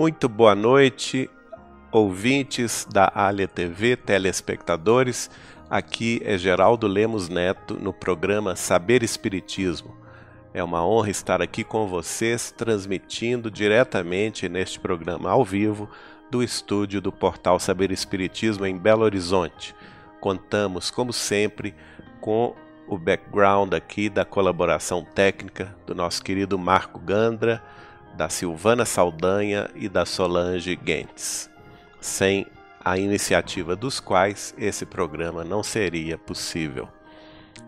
Muito boa noite, ouvintes da Alia TV, telespectadores. Aqui é Geraldo Lemos Neto no programa Saber Espiritismo. É uma honra estar aqui com vocês, transmitindo diretamente neste programa ao vivo do estúdio do portal Saber Espiritismo em Belo Horizonte. Contamos, como sempre, com o background aqui da colaboração técnica do nosso querido Marco Gandra, da Silvana Saldanha e da Solange Guentes, sem a iniciativa dos quais esse programa não seria possível.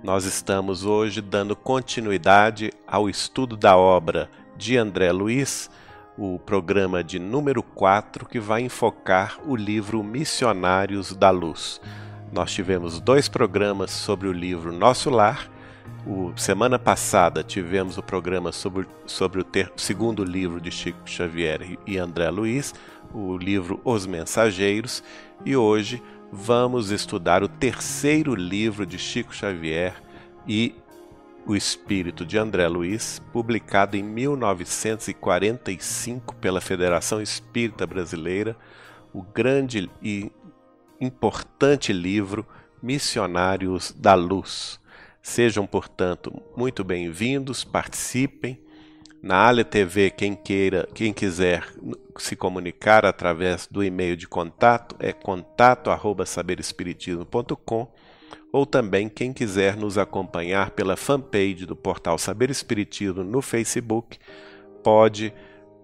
Nós estamos hoje dando continuidade ao estudo da obra de André Luiz, o programa de número 4, que vai enfocar o livro Missionários da Luz. Nós tivemos 2 programas sobre o livro Nosso Lar. Semana passada tivemos o programa sobre o segundo livro de Chico Xavier e André Luiz, o livro Os Mensageiros, e hoje vamos estudar o terceiro livro de Chico Xavier e o Espírito de André Luiz, publicado em 1945 pela Federação Espírita Brasileira, o grande e importante livro Missionários da Luz. Sejam, portanto, muito bem-vindos, participem. Na Alia TV, quem quiser se comunicar através do e-mail de contato é contato@saberespiritismo.com, ou também quem quiser nos acompanhar pela fanpage do portal Saber Espiritismo no Facebook, pode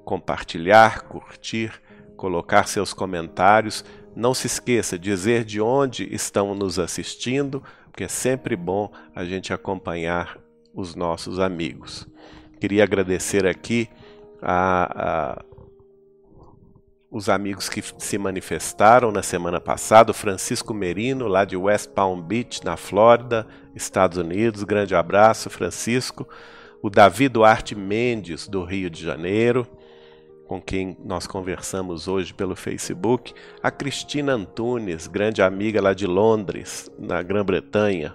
compartilhar, curtir, colocar seus comentários. Não se esqueça de dizer de onde estão nos assistindo, porque é sempre bom a gente acompanhar os nossos amigos. Queria agradecer aqui os amigos que se manifestaram na semana passada, o Francisco Merino, lá de West Palm Beach, na Flórida, Estados Unidos. Grande abraço, Francisco. O Davi Duarte Mendes, do Rio de Janeiro, com quem nós conversamos hoje pelo Facebook, a Cristina Antunes, grande amiga lá de Londres, na Grã-Bretanha,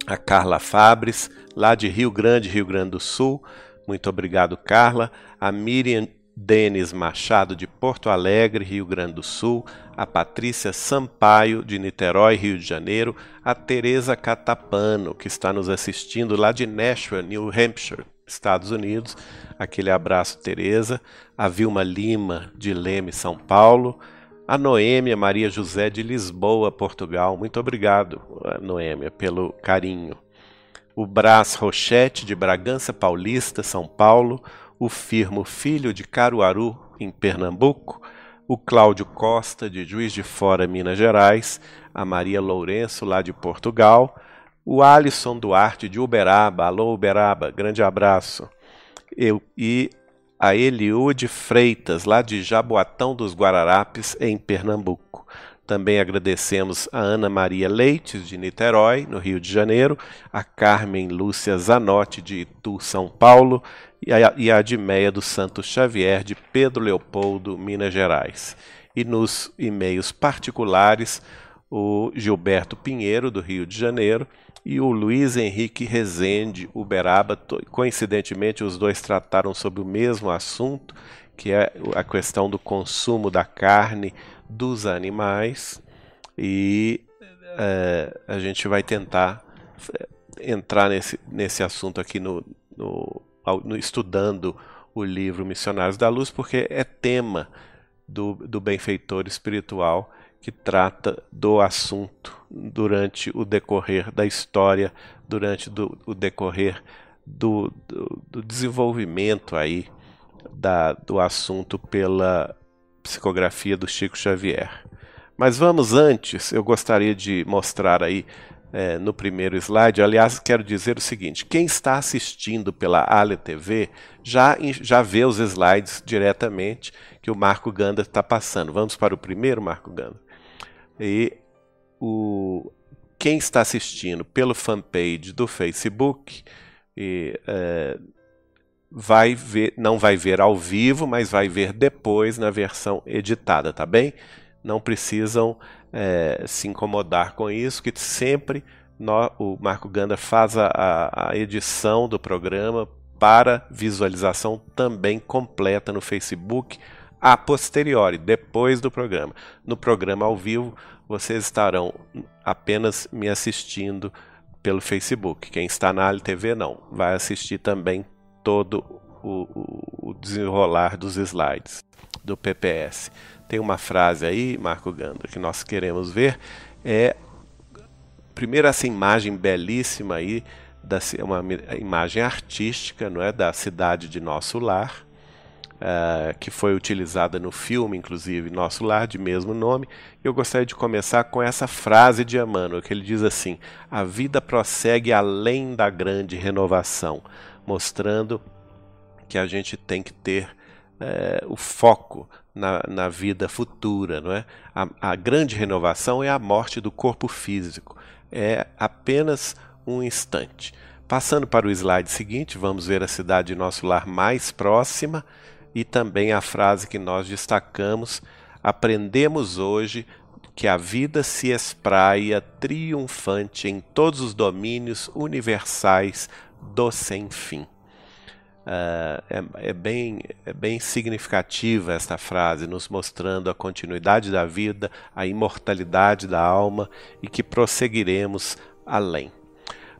a Carla Fabres, lá de Rio Grande do Sul, muito obrigado, Carla, a Miriam Denis Machado, de Porto Alegre, Rio Grande do Sul, a Patrícia Sampaio, de Niterói, Rio de Janeiro, a Tereza Catapano, que está nos assistindo lá de Nashville, New Hampshire, Estados Unidos. Aquele abraço, Tereza. A Vilma Lima, de Leme, São Paulo. A Noêmia Maria José, de Lisboa, Portugal. Muito obrigado, Noêmia, pelo carinho. O Brás Rochete, de Bragança Paulista, São Paulo. O Firmo Filho, de Caruaru, em Pernambuco. O Cláudio Costa, de Juiz de Fora, Minas Gerais. A Maria Lourenço, lá de Portugal. O Alisson Duarte, de Uberaba. Alô, Uberaba, grande abraço. E a Eliude Freitas, lá de Jaboatão dos Guararapes, em Pernambuco. Também agradecemos a Ana Maria Leites, de Niterói, no Rio de Janeiro, a Carmen Lúcia Zanotti, de Itu, São Paulo, e a Admeia dos Santos Xavier, de Pedro Leopoldo, Minas Gerais. E nos e-mails particulares, o Gilberto Pinheiro, do Rio de Janeiro, e o Luiz Henrique Rezende, Uberaba. Coincidentemente, os dois trataram sobre o mesmo assunto, que é a questão do consumo da carne dos animais, e a gente vai tentar entrar nesse assunto aqui estudando o livro Missionários da Luz, porque é tema do benfeitor espiritual, que trata do assunto durante o decorrer da história, durante o decorrer do desenvolvimento aí do assunto pela psicografia do Chico Xavier. Mas vamos antes, eu gostaria de mostrar aí no primeiro slide. Aliás, quero dizer o seguinte: quem está assistindo pela Alia TV já vê os slides diretamente que o Marco Gandra está passando. Vamos para o primeiro, Marco Gandra. E quem está assistindo pelo fanpage do Facebook não vai ver ao vivo, mas vai ver depois na versão editada, tá bem? Não precisam se incomodar com isso, que sempre o Marco Gandra faz a edição do programa para visualização também completa no Facebook, a posteriori, depois do programa. No programa ao vivo, vocês estarão apenas me assistindo pelo Facebook. Quem está na AliTV não, vai assistir também todo o desenrolar dos slides do PPS. Tem uma frase aí, Marco Ganda, que nós queremos ver, primeiro essa imagem belíssima aí, uma imagem artística, não é, da cidade de Nosso Lar, que foi utilizada no filme, inclusive, Nosso Lar, de mesmo nome. Eu gostaria de começar com essa frase de Emmanuel, que ele diz assim: a vida prossegue além da grande renovação, mostrando que a gente tem que ter o foco na vida futura, não é? A grande renovação é a morte do corpo físico, é apenas um instante. Passando para o slide seguinte, vamos ver a cidade de Nosso Lar mais próxima e também a frase que nós destacamos: aprendemos hoje que a vida se espraia triunfante em todos os domínios universais do sem fim. É bem significativa esta frase, nos mostrando a continuidade da vida, a imortalidade da alma e que prosseguiremos além.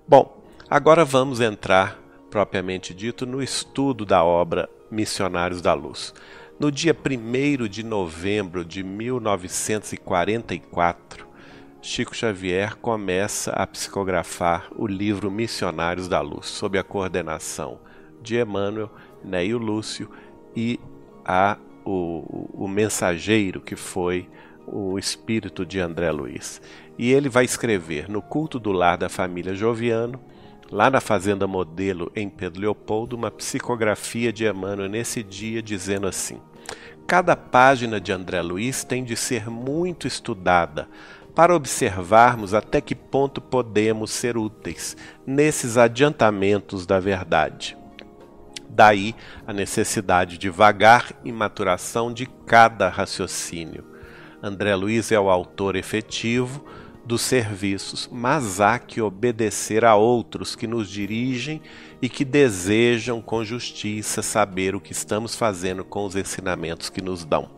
Bom, agora vamos entrar, propriamente dito, no estudo da obra Missionários da Luz. No dia 1º de novembro de 1944, Chico Xavier começa a psicografar o livro Missionários da Luz, sob a coordenação de Emmanuel, Neio Lúcio e o mensageiro, que foi o espírito de André Luiz. E ele vai escrever no culto do lar da família Joviano, lá na Fazenda Modelo, em Pedro Leopoldo, uma psicografia de Emmanuel nesse dia, dizendo assim: cada página de André Luiz tem de ser muito estudada para observarmos até que ponto podemos ser úteis nesses adiantamentos da verdade. Daí a necessidade de vagar e maturação de cada raciocínio. André Luiz é o autor efetivo dos serviços, mas há que obedecer a outros que nos dirigem e que desejam com justiça saber o que estamos fazendo com os ensinamentos que nos dão.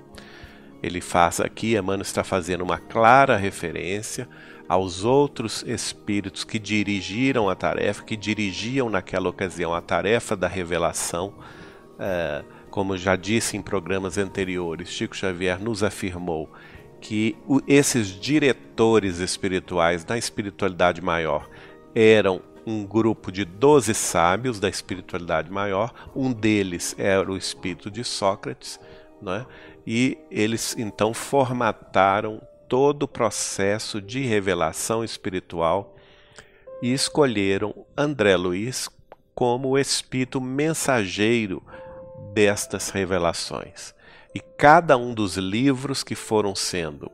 Ele faz aqui, Emmanuel está fazendo uma clara referência aos outros espíritos que dirigiram a tarefa, que dirigiam naquela ocasião a tarefa da revelação. Como já disse em programas anteriores, Chico Xavier nos afirmou que esses diretores espirituais da espiritualidade maior eram um grupo de 12 sábios da espiritualidade maior. Um deles era o espírito de Sócrates, né? E eles então formataram todo o processo de revelação espiritual e escolheram André Luiz como o espírito mensageiro destas revelações. E cada um dos livros que foram sendo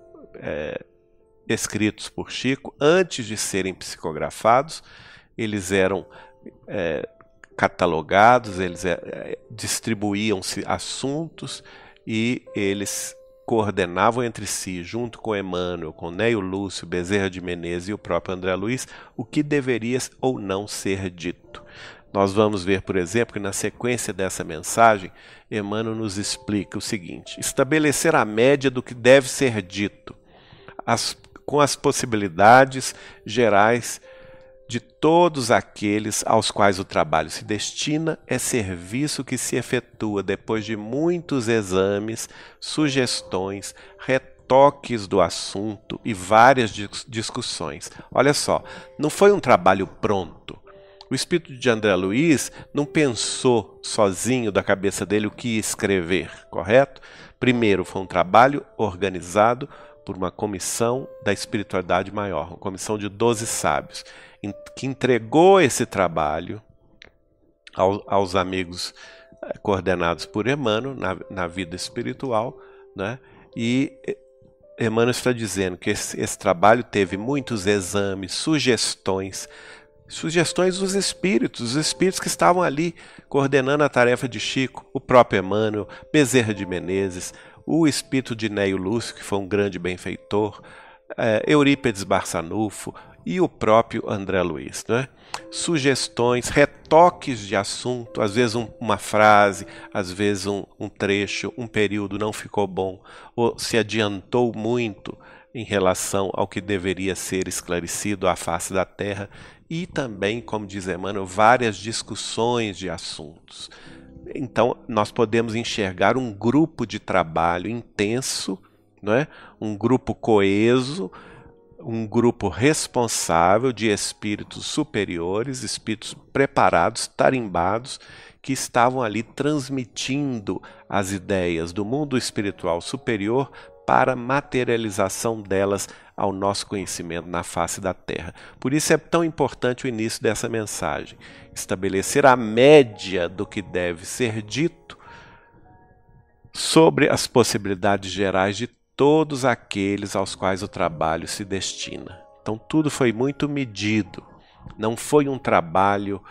escritos por Chico, antes de serem psicografados, eles eram catalogados, eles distribuíam-se assuntos e eles coordenavam entre si, junto com Emmanuel, com Neio Lúcio, Bezerra de Menezes e o próprio André Luiz, o que deveria ou não ser dito. Nós vamos ver, por exemplo, que na sequência dessa mensagem, Emmanuel nos explica o seguinte: estabelecer a média do que deve ser dito, com as possibilidades gerais de todos aqueles aos quais o trabalho se destina, é serviço que se efetua depois de muitos exames, sugestões, retoques do assunto e várias discussões. Olha só, não foi um trabalho pronto. O espírito de André Luiz não pensou sozinho da cabeça dele o que escrever, correto? Primeiro, foi um trabalho organizado por uma comissão da espiritualidade maior, uma comissão de 12 sábios, que entregou esse trabalho aos amigos coordenados por Emmanuel na vida espiritual, né? E Emmanuel está dizendo que esse trabalho teve muitos exames, sugestões dos espíritos, os espíritos que estavam ali coordenando a tarefa de Chico, o próprio Emmanuel, Bezerra de Menezes, o espírito de Neio Lúcio, que foi um grande benfeitor, Eurípides Barçanufo e o próprio André Luiz, né? Sugestões, retoques de assunto, às vezes uma frase, às vezes um trecho, um período não ficou bom, ou se adiantou muito em relação ao que deveria ser esclarecido à face da Terra, e também, como diz Emmanuel, várias discussões de assuntos. Então, nós podemos enxergar um grupo de trabalho intenso, não é? Um grupo coeso, um grupo responsável de espíritos superiores, espíritos preparados, tarimbados, que estavam ali transmitindo as ideias do mundo espiritual superior para a materialização delas ao nosso conhecimento na face da Terra. Por isso é tão importante o início dessa mensagem, estabelecer a média do que deve ser dito sobre as possibilidades gerais de todos aqueles aos quais o trabalho se destina. Então tudo foi muito medido, não foi um trabalho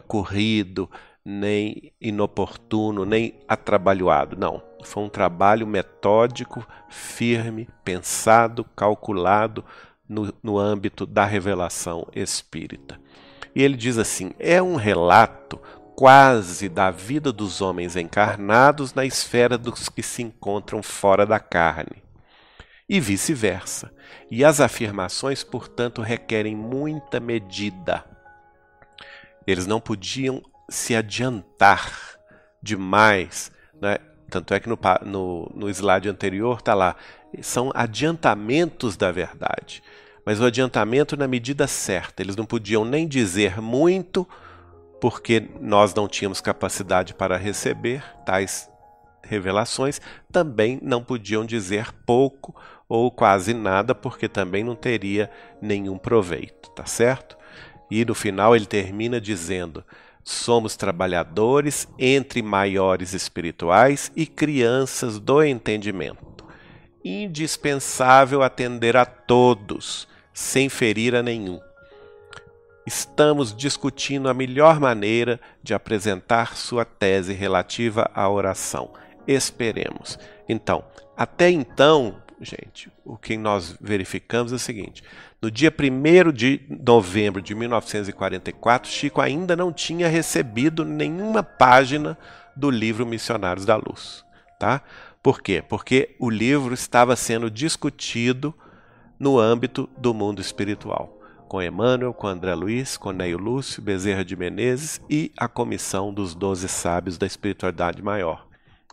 corrido, nem inoportuno, nem atrabalhoado, não. Foi um trabalho metódico, firme, pensado, calculado no âmbito da revelação espírita. E ele diz assim, é um relato quase da vida dos homens encarnados na esfera dos que se encontram fora da carne, e vice-versa. E as afirmações, portanto, requerem muita medida. Eles não podiam se adiantar demais, né? Tanto é que no slide anterior está lá, são adiantamentos da verdade, mas o adiantamento na medida certa. Eles não podiam nem dizer muito, porque nós não tínhamos capacidade para receber tais revelações, também não podiam dizer pouco ou quase nada, porque também não teria nenhum proveito, tá certo? E no final ele termina dizendo, somos trabalhadores entre maiores espirituais e crianças do entendimento. Indispensável atender a todos, sem ferir a nenhum. Estamos discutindo a melhor maneira de apresentar sua tese relativa à oração. Esperemos. Então, até então, gente, o que nós verificamos é o seguinte. No dia 1º de novembro de 1944, Chico ainda não tinha recebido nenhuma página do livro Missionários da Luz. Tá? Por quê? Porque o livro estava sendo discutido no âmbito do mundo espiritual, com Emmanuel, com André Luiz, com Neio Lúcio, Bezerra de Menezes e a comissão dos 12 sábios da espiritualidade maior,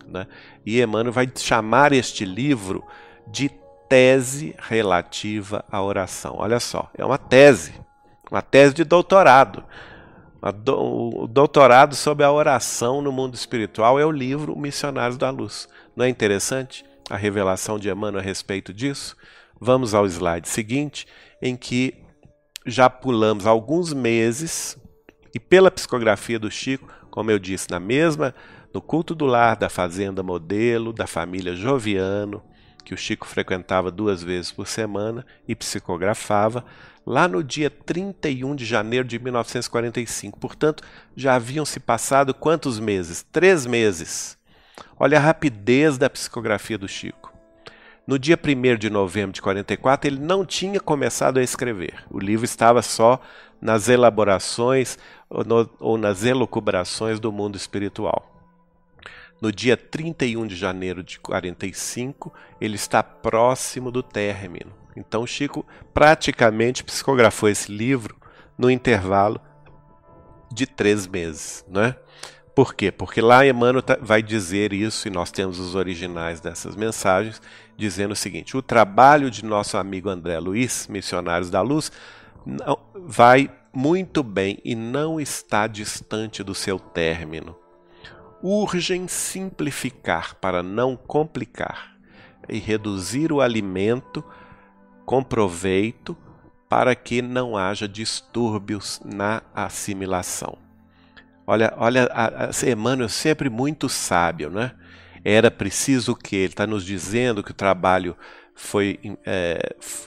né? E Emmanuel vai chamar este livro de tese relativa à oração. Olha só, é uma tese de doutorado. O doutorado sobre a oração no mundo espiritual é o livro Missionários da Luz. Não é interessante a revelação de Emmanuel a respeito disso? Vamos ao slide seguinte, em que já pulamos alguns meses e pela psicografia do Chico, como eu disse, no culto do lar da Fazenda Modelo, da família Joviano, que o Chico frequentava 2 vezes por semana e psicografava, lá no dia 31 de janeiro de 1945. Portanto, já haviam se passado quantos meses? 3 meses. Olha a rapidez da psicografia do Chico. No dia 1º de novembro de 44, ele não tinha começado a escrever. O livro estava só nas elaborações ou nas elucubrações do mundo espiritual. No dia 31 de janeiro de 45, ele está próximo do término. Então, Chico praticamente psicografou esse livro no intervalo de 3 meses, não é? Por quê? Porque lá Emmanuel vai dizer isso, e nós temos os originais dessas mensagens, dizendo o seguinte, o trabalho de nosso amigo André Luiz, Missionários da Luz, vai muito bem e não está distante do seu término. Urgem simplificar para não complicar e reduzir o alimento com proveito para que não haja distúrbios na assimilação. Olha, Emmanuel sempre muito sábio, né? Era preciso o quê? Ele está nos dizendo que o trabalho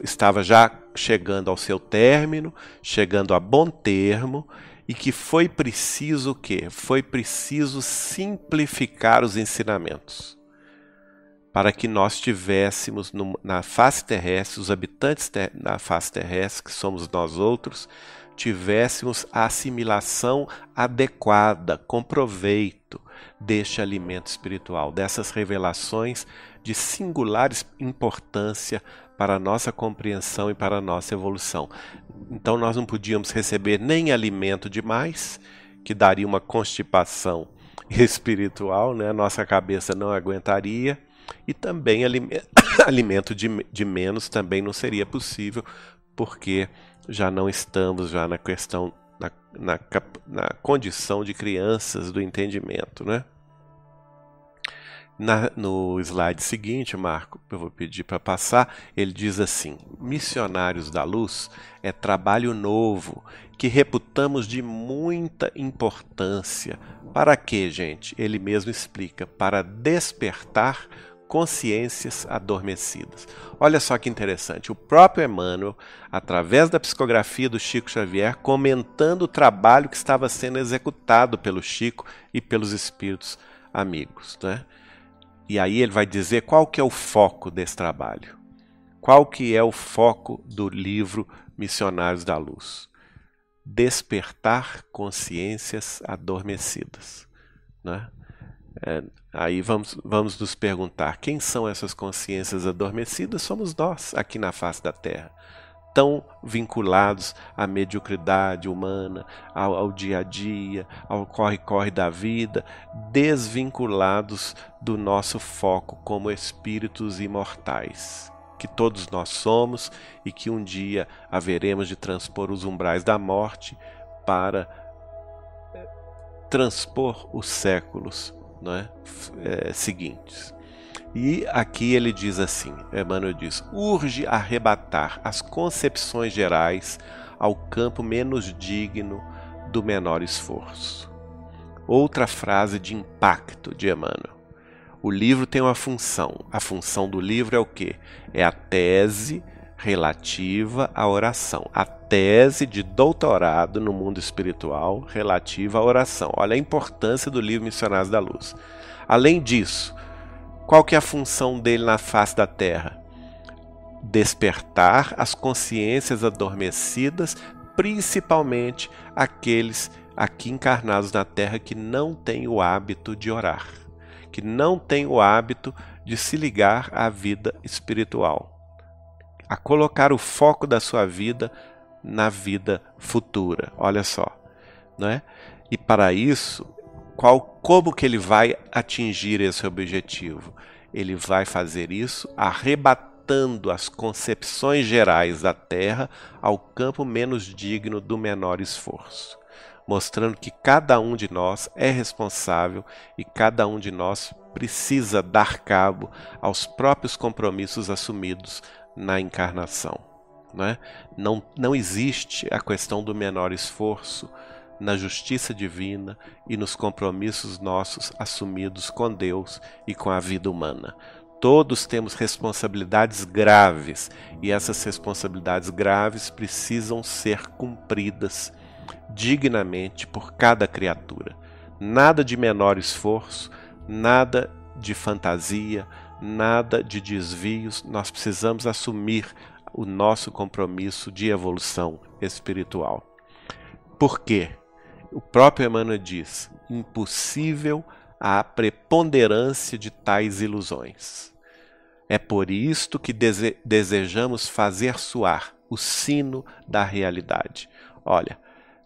estava já chegando ao seu término, chegando a bom termo, e que foi preciso o quê? Foi preciso simplificar os ensinamentos para que nós tivéssemos na face terrestre, os habitantes da face terrestre, que somos nós outros, tivéssemos a assimilação adequada, com proveito deste alimento espiritual, dessas revelações de singular importância para a nossa compreensão e para a nossa evolução. Então nós não podíamos receber nem alimento demais, que daria uma constipação espiritual, né? A nossa cabeça não aguentaria, e também alimento de menos também não seria possível, porque já não estamos já na questão, na condição de crianças do entendimento, né? No slide seguinte, Marco, eu vou pedir para passar, ele diz assim: Missionários da Luz é trabalho novo que reputamos de muita importância. Para quê, gente? Ele mesmo explica: para despertar consciências adormecidas. Olha só que interessante, o próprio Emmanuel, através da psicografia do Chico Xavier, comentando o trabalho que estava sendo executado pelo Chico e pelos espíritos amigos, né? E aí ele vai dizer qual que é o foco desse trabalho. Qual que é o foco do livro Missionários da Luz? Despertar consciências adormecidas, né? Aí vamos nos perguntar, quem são essas consciências adormecidas? Somos nós, aqui na face da Terra, tão vinculados à mediocridade humana, ao dia a dia, ao corre-corre da vida, desvinculados do nosso foco como espíritos imortais, que todos nós somos e que um dia haveremos de transpor os umbrais da morte para transpor os séculos, não é? Seguintes. E aqui ele diz assim, Emmanuel diz: urge arrebatar as concepções gerais ao campo menos digno do menor esforço. Outra frase de impacto de Emmanuel. O livro tem uma função. A função do livro é o quê? É a tese relativa à oração. A tese de doutorado no mundo espiritual relativa à oração. Olha a importância do livro Missionários da Luz. Além disso, qual que é a função dele na face da Terra? Despertar as consciências adormecidas, principalmente aqueles aqui encarnados na Terra que não têm o hábito de orar, que não têm o hábito de se ligar à vida espiritual, a colocar o foco da sua vida na vida futura. Olha só, não é? E para isso, como que ele vai atingir esse objetivo? Ele vai fazer isso arrebatando as concepções gerais da Terra ao campo menos digno do menor esforço, mostrando que cada um de nós é responsável e cada um de nós precisa dar cabo aos próprios compromissos assumidos na encarnação, não é? Não existe a questão do menor esforço na justiça divina e nos compromissos nossos assumidos com Deus e com a vida humana. Todos temos responsabilidades graves e essas responsabilidades graves precisam ser cumpridas dignamente por cada criatura. Nada de menor esforço, nada de fantasia, nada de desvios. Nós precisamos assumir o nosso compromisso de evolução espiritual. Por quê? O próprio Emmanuel diz: impossível a preponderância de tais ilusões. É por isto que desejamos fazer soar o sino da realidade. Olha,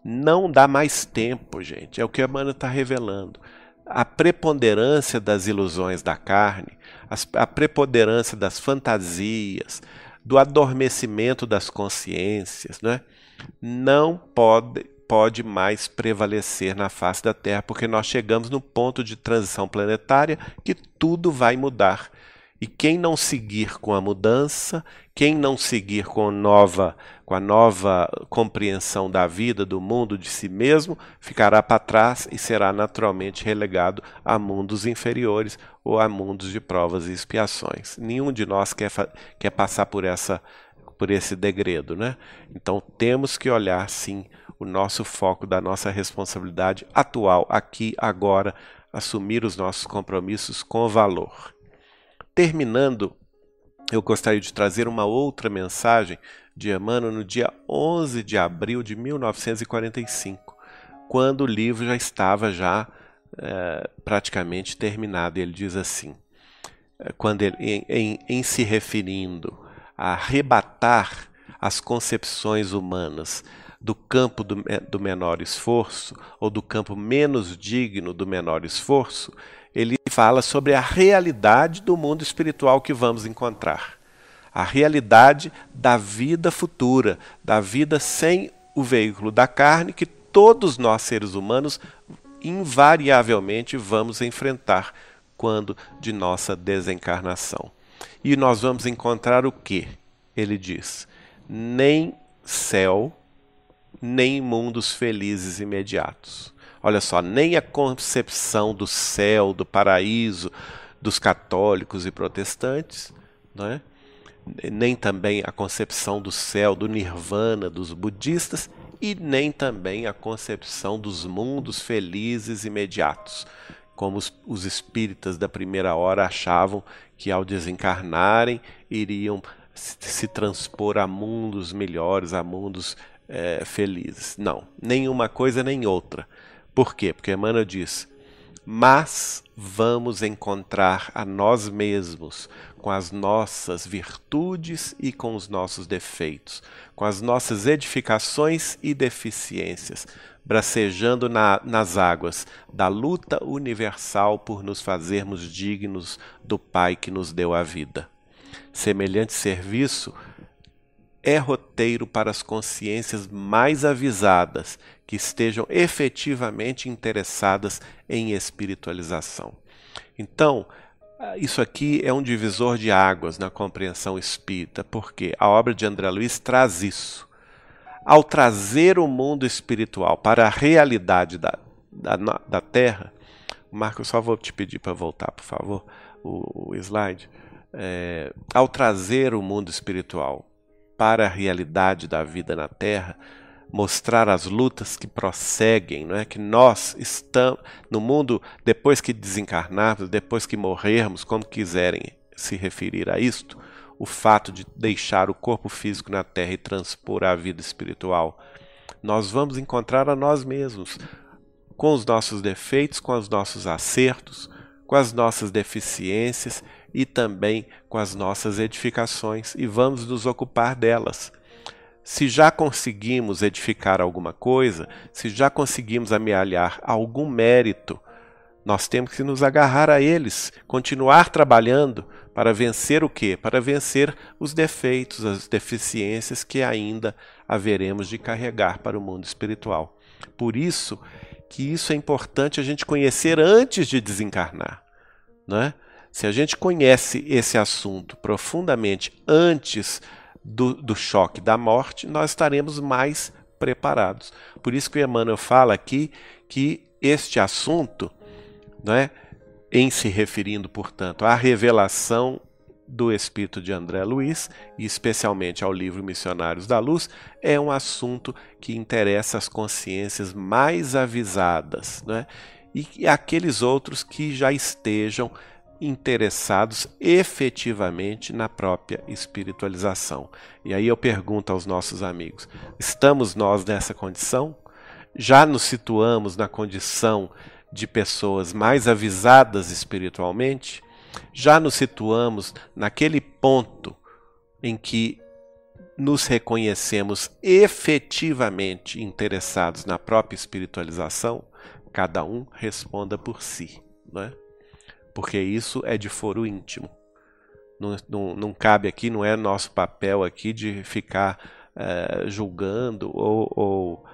não dá mais tempo, gente. É o que Emmanuel está revelando. A preponderância das ilusões da carne, a preponderância das fantasias, do adormecimento das consciências, né? Não pode mais prevalecer na face da Terra, porque nós chegamos no ponto de transição planetária que tudo vai mudar. E quem não seguir com a mudança, quem não seguir com a nova compreensão da vida, do mundo, de si mesmo, ficará para trás e será naturalmente relegado a mundos inferiores ou a mundos de provas e expiações. Nenhum de nós quer passar por esse degredo, né? Então temos que olhar, sim, o nosso foco da nossa responsabilidade atual, aqui, agora, assumir os nossos compromissos com valor. terminando, eu gostaria de trazer uma outra mensagem de Emmanuel no dia 11 de abril de 1945, quando o livro já estava praticamente terminado. Ele diz assim, quando ele, em se referindo a arrebatar as concepções humanas do campo do menor esforço, ou do campo menos digno do menor esforço, ele fala sobre a realidade do mundo espiritual que vamos encontrar. A realidade da vida futura, da vida sem o veículo da carne, que todos nós, seres humanos, invariavelmente vamos enfrentar quando de nossa desencarnação. E nós vamos encontrar o quê? Ele diz, nem céu, nem mundos felizes imediatos. Olha só, nem a concepção do céu, do paraíso, dos católicos e protestantes, não é? Nem também a concepção do céu, do nirvana, dos budistas, e nem também a concepção dos mundos felizes imediatos, como os espíritas da primeira hora achavam que ao desencarnarem iriam se transpor a mundos melhores, a mundos felizes. Não, nenhuma coisa nem outra. Por quê? Porque Emmanuel diz, mas vamos encontrar a nós mesmos com as nossas virtudes e com os nossos defeitos, com as nossas edificações e deficiências, bracejando nas águas da luta universal por nos fazermos dignos do Pai que nos deu a vida. Semelhante serviço é roteiro para as consciências mais avisadas, que estejam efetivamente interessadas em espiritualização. Então, isso aqui é um divisor de águas na compreensão espírita, porque a obra de André Luiz traz isso. Ao trazer o mundo espiritual para a realidade da Terra, Marcos, só vou te pedir para voltar, por favor, o slide. Ao trazer o mundo espiritual para a realidade da vida na Terra, mostrar as lutas que prosseguem, não é? Que nós estamos no mundo, depois que desencarnarmos, depois que morrermos, como quiserem se referir a isto, o fato de deixar o corpo físico na Terra e transpor a vida espiritual, nós vamos encontrar a nós mesmos, com os nossos defeitos, com os nossos acertos, com as nossas deficiências e também com as nossas edificações, e vamos nos ocupar delas. Se já conseguimos edificar alguma coisa, se já conseguimos amealhar algum mérito, nós temos que nos agarrar a eles, continuar trabalhando para vencer o quê? Para vencer os defeitos, as deficiências que ainda haveremos de carregar para o mundo espiritual. Por isso que isso é importante a gente conhecer antes de desencarnar, não é? Se a gente conhece esse assunto profundamente antes do choque da morte, nós estaremos mais preparados. Por isso que o Emmanuel fala aqui que este assunto, não é, em se referindo, portanto, à revelação do Espírito de André Luiz, e especialmente ao livro Missionários da Luz, é um assunto que interessa as consciências mais avisadas, não é? E aqueles outros que já estejam interessados efetivamente na própria espiritualização. E aí eu pergunto aos nossos amigos, estamos nós nessa condição? Já nos situamos na condição de pessoas mais avisadas espiritualmente? Já nos situamos naquele ponto em que nos reconhecemos efetivamente interessados na própria espiritualização? Cada um responda por si, não é? Porque isso é de foro íntimo. Não cabe aqui, não é nosso papel aqui de ficar julgando ou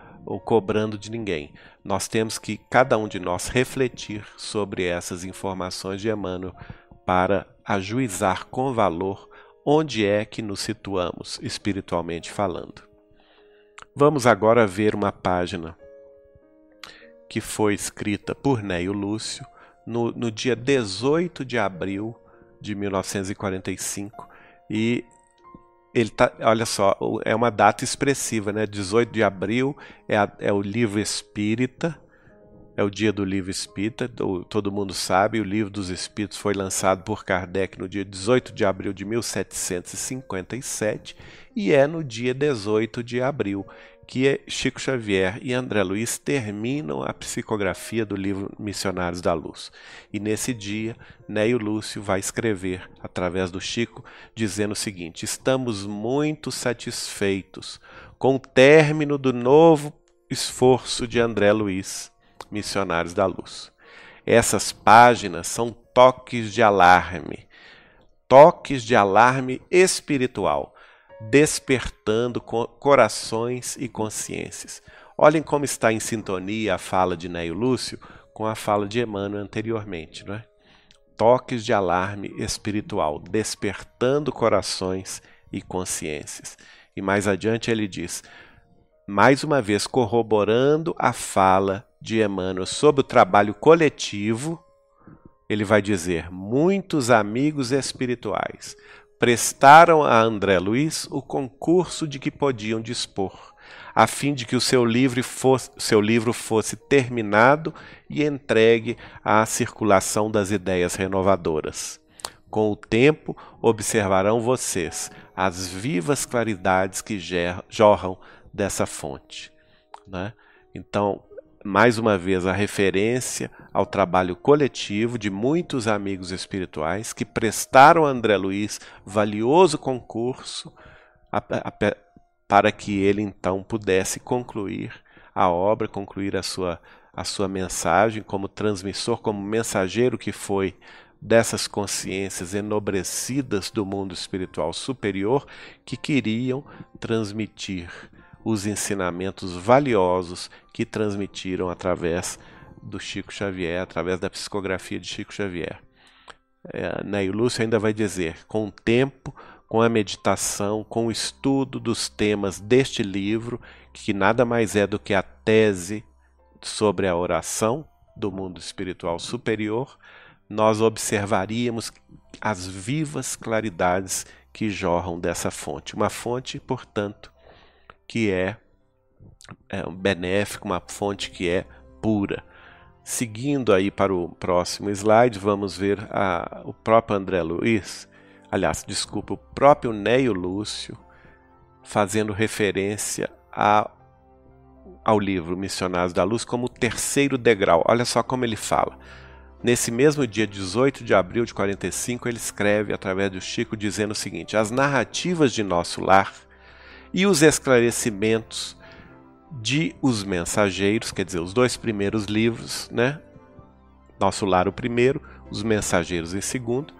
cobrando de ninguém. Nós temos que, cada um de nós, refletir sobre essas informações de Emmanuel para ajuizar com valor onde é que nos situamos espiritualmente falando. Vamos agora ver uma página que foi escrita por Neio Lúcio no dia 18 de abril de 1945, e ele tá, olha só, é uma data expressiva, né? 18 de abril é o livro espírita, é o dia do livro espírita, todo mundo sabe, o livro dos espíritos foi lançado por Kardec no dia 18 de abril de 1757 e é no dia 18 de abril que Chico Xavier e André Luiz terminam a psicografia do livro Missionários da Luz. E nesse dia, Neio Lúcio vai escrever, através do Chico, dizendo o seguinte: estamos muito satisfeitos com o término do novo esforço de André Luiz, Missionários da Luz. Essas páginas são toques de alarme espiritual, despertando corações e consciências. Olhem como está em sintonia a fala de Neio Lúcio com a fala de Emmanuel anteriormente, não é? Toques de alarme espiritual, despertando corações e consciências. E mais adiante ele diz, mais uma vez corroborando a fala de Emmanuel sobre o trabalho coletivo, ele vai dizer, muitos amigos espirituais prestaram a André Luiz o concurso de que podiam dispor, a fim de que o seu livro fosse terminado e entregue à circulação das ideias renovadoras. Com o tempo, observarão vocês as vivas claridades que jorram dessa fonte, né? Então, mais uma vez, a referência ao trabalho coletivo de muitos amigos espirituais que prestaram a André Luiz valioso concurso para que ele, então, pudesse concluir a obra, concluir a sua mensagem como transmissor, como mensageiro que foi dessas consciências enobrecidas do mundo espiritual superior que queriam transmitir os ensinamentos valiosos que transmitiram através do Chico Xavier, através da psicografia de Chico Xavier. Neio Lúcio ainda vai dizer, com o tempo, com a meditação, com o estudo dos temas deste livro, que nada mais é do que a tese sobre a oração do mundo espiritual superior, nós observaríamos as vivas claridades que jorram dessa fonte. Uma fonte, portanto, que é benéfica, uma fonte que é pura. Seguindo aí para o próximo slide, vamos ver o próprio André Luiz, o próprio Neio Lúcio, fazendo referência ao livro Missionários da Luz como o terceiro degrau. Olha só como ele fala. Nesse mesmo dia 18 de abril de 45, ele escreve através do Chico dizendo o seguinte: as narrativas de nosso lar e os esclarecimentos de Os Mensageiros, quer dizer, os dois primeiros livros, né? Nosso Lar o primeiro, Os Mensageiros em segundo,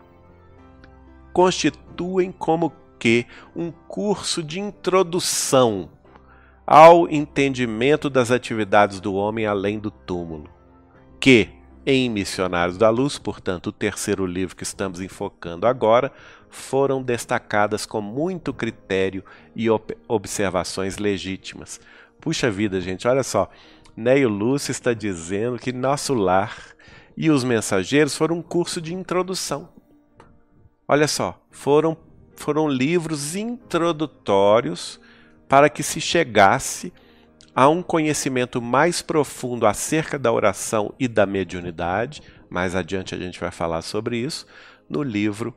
constituem como que um curso de introdução ao entendimento das atividades do homem além do túmulo, que, em Missionários da Luz, portanto, o terceiro livro que estamos enfocando agora, foram destacadas com muito critério e observações legítimas. Puxa vida, gente, olha só. Neio Lúcio está dizendo que Nosso Lar e Os Mensageiros foram um curso de introdução. Olha só, foram livros introdutórios para que se chegasse a um conhecimento mais profundo acerca da oração e da mediunidade. Mais adiante a gente vai falar sobre isso no livro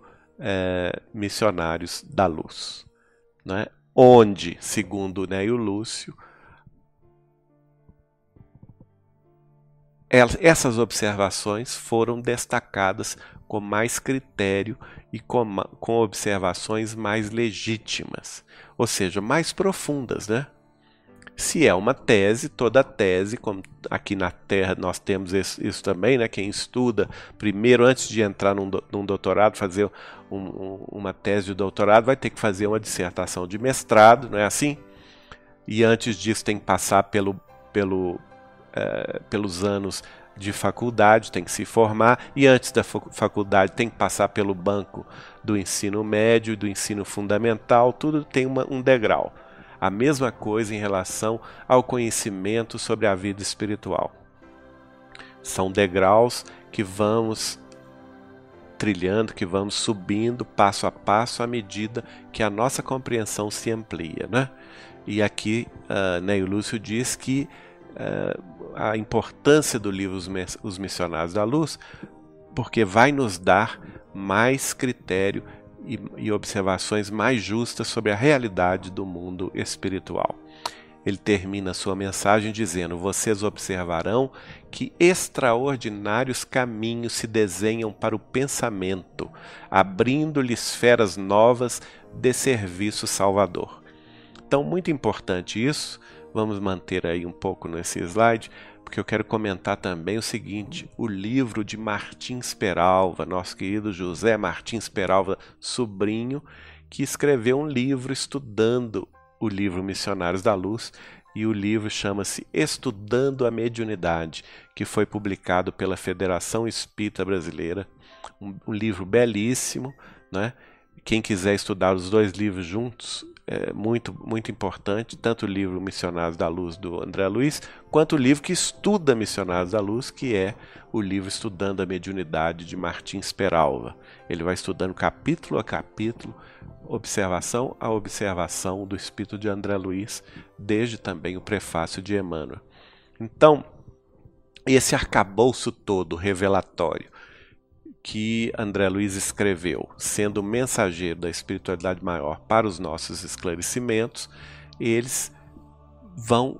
Missionários da Luz, né? Onde, segundo Neio Lúcio, essas observações foram destacadas com mais critério e com observações mais legítimas, ou seja, mais profundas, né? Se é uma tese, toda tese, como aqui na Terra nós temos isso também, né? Quem estuda primeiro, antes de entrar num doutorado, fazer uma tese de doutorado, vai ter que fazer uma dissertação de mestrado, não é assim? E antes disso tem que passar pelos anos de faculdade, tem que se formar, e antes da faculdade tem que passar pelo banco do ensino médio, do ensino fundamental, tudo tem um degrau. A mesma coisa em relação ao conhecimento sobre a vida espiritual. São degraus que vamos trilhando, que vamos subindo passo a passo à medida que a nossa compreensão se amplia, né? E aqui Neio Lúcio diz que a importância do livro Os Missionários da Luz, porque vai nos dar mais critério e observações mais justas sobre a realidade do mundo espiritual. Ele termina sua mensagem dizendo: vocês observarão que extraordinários caminhos se desenham para o pensamento, abrindo-lhe esferas novas de serviço salvador. Então, muito importante isso. Vamos manter aí um pouco nesse slide, porque eu quero comentar também o seguinte: o livro de Martins Peralva, nosso querido José Martins Peralva, sobrinho, que escreveu um livro estudando o livro Missionários da Luz, e o livro chama-se Estudando a Mediunidade, que foi publicado pela Federação Espírita Brasileira. Um livro belíssimo, né? Quem quiser estudar os dois livros juntos, é muito importante, tanto o livro Missionários da Luz, do André Luiz, quanto o livro que estuda Missionários da Luz, que é o livro Estudando a Mediunidade, de Martins Peralva. Ele vai estudando capítulo a capítulo, observação a observação do espírito de André Luiz, desde também o prefácio de Emmanuel. Então, esse arcabouço todo revelatório que André Luiz escreveu, sendo mensageiro da espiritualidade maior para os nossos esclarecimentos, eles vão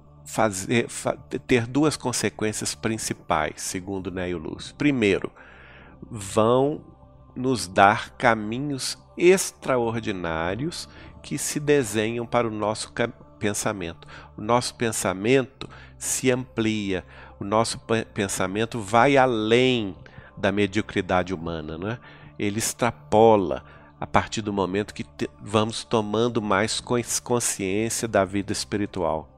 ter duas consequências principais, segundo Nélio Lúcio. Primeiro, vão nos dar caminhos extraordinários que se desenham para o nosso pensamento. O nosso pensamento se amplia, o nosso pensamento vai além da mediocridade humana, né? Ele extrapola a partir do momento que vamos tomando mais consciência da vida espiritual,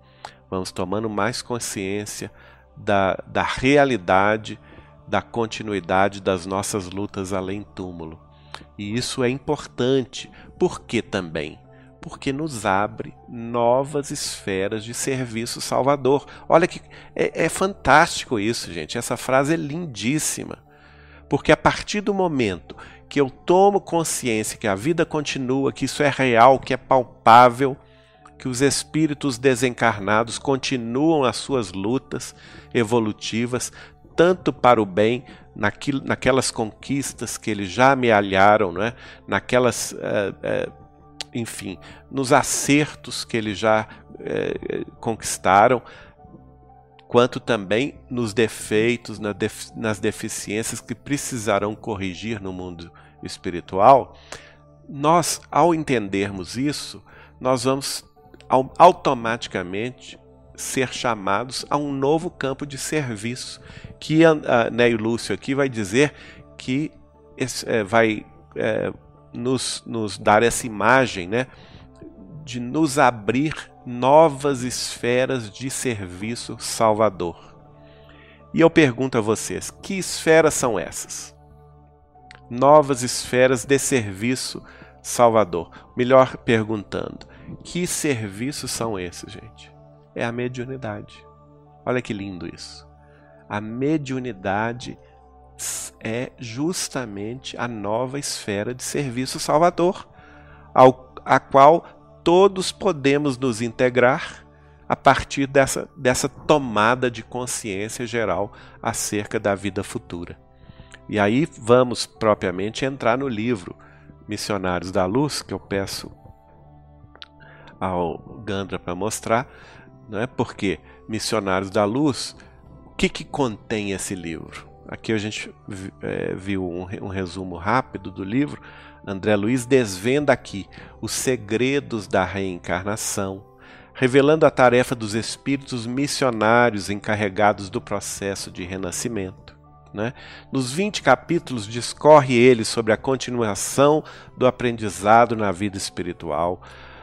vamos tomando mais consciência da realidade, da continuidade das nossas lutas além túmulo. E isso é importante. Por que também? Porque nos abre novas esferas de serviço salvador. Olha que é fantástico isso, gente. Essa frase é lindíssima. Porque a partir do momento que eu tomo consciência que a vida continua, que isso é real, que é palpável, que os espíritos desencarnados continuam as suas lutas evolutivas, tanto para o bem, naquelas conquistas que eles já amealharam, né? Naquelas, enfim, nos acertos que eles já conquistaram, quanto também nos defeitos, nas deficiências que precisarão corrigir no mundo espiritual. Nós, ao entendermos isso, nós vamos automaticamente ser chamados a um novo campo de serviço, que Nélio Lúcio aqui vai dizer que vai nos dar essa imagem, né, de nos abrir novas esferas de serviço salvador. E eu pergunto a vocês, que esferas são essas? Novas esferas de serviço salvador. Melhor perguntando, que serviços são esses, gente? É a mediunidade. Olha que lindo isso. A mediunidade é justamente a nova esfera de serviço salvador, a qual todos podemos nos integrar a partir dessa tomada de consciência geral acerca da vida futura. E aí vamos propriamente entrar no livro Missionários da Luz, que eu peço ao Gandra para mostrar, não é? Porque Missionários da Luz, o que contém esse livro? Aqui a gente viu um resumo rápido do livro. André Luiz desvenda aqui os segredos da reencarnação, revelando a tarefa dos espíritos missionários encarregados do processo de renascimento, né? Nos 20 capítulos discorre ele sobre a continuação do aprendizado na vida espiritual,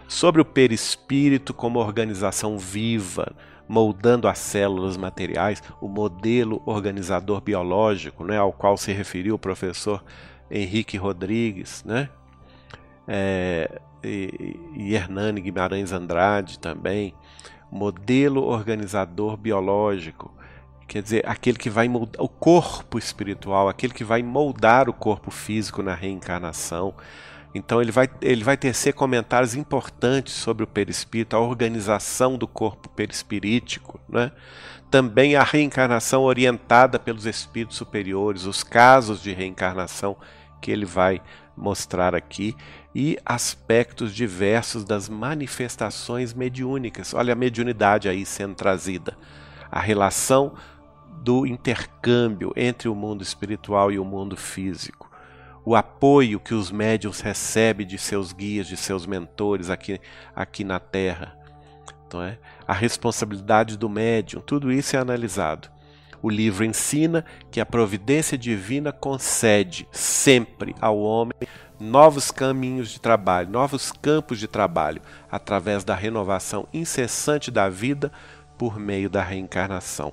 sobre o perispírito como organização viva, moldando as células materiais, o modelo organizador biológico, né, ao qual se referiu o professor Henrique Rodrigues, né? E Hernani Guimarães Andrade também, modelo organizador biológico, quer dizer, aquele que vai moldar o corpo espiritual, aquele que vai moldar o corpo físico na reencarnação, Então ele vai tecer comentários importantes sobre o perispírito, a organização do corpo perispirítico, né? Também a reencarnação orientada pelos espíritos superiores, os casos de reencarnação que ele vai mostrar aqui, e aspectos diversos das manifestações mediúnicas. Olha a mediunidade aí sendo trazida. A relação do intercâmbio entre o mundo espiritual e o mundo físico. O apoio que os médiuns recebem de seus guias, de seus mentores aqui na Terra. Então, a responsabilidade do médium, tudo isso é analisado. O livro ensina que a providência divina concede sempre ao homem novos caminhos de trabalho, novos campos de trabalho, através da renovação incessante da vida por meio da reencarnação.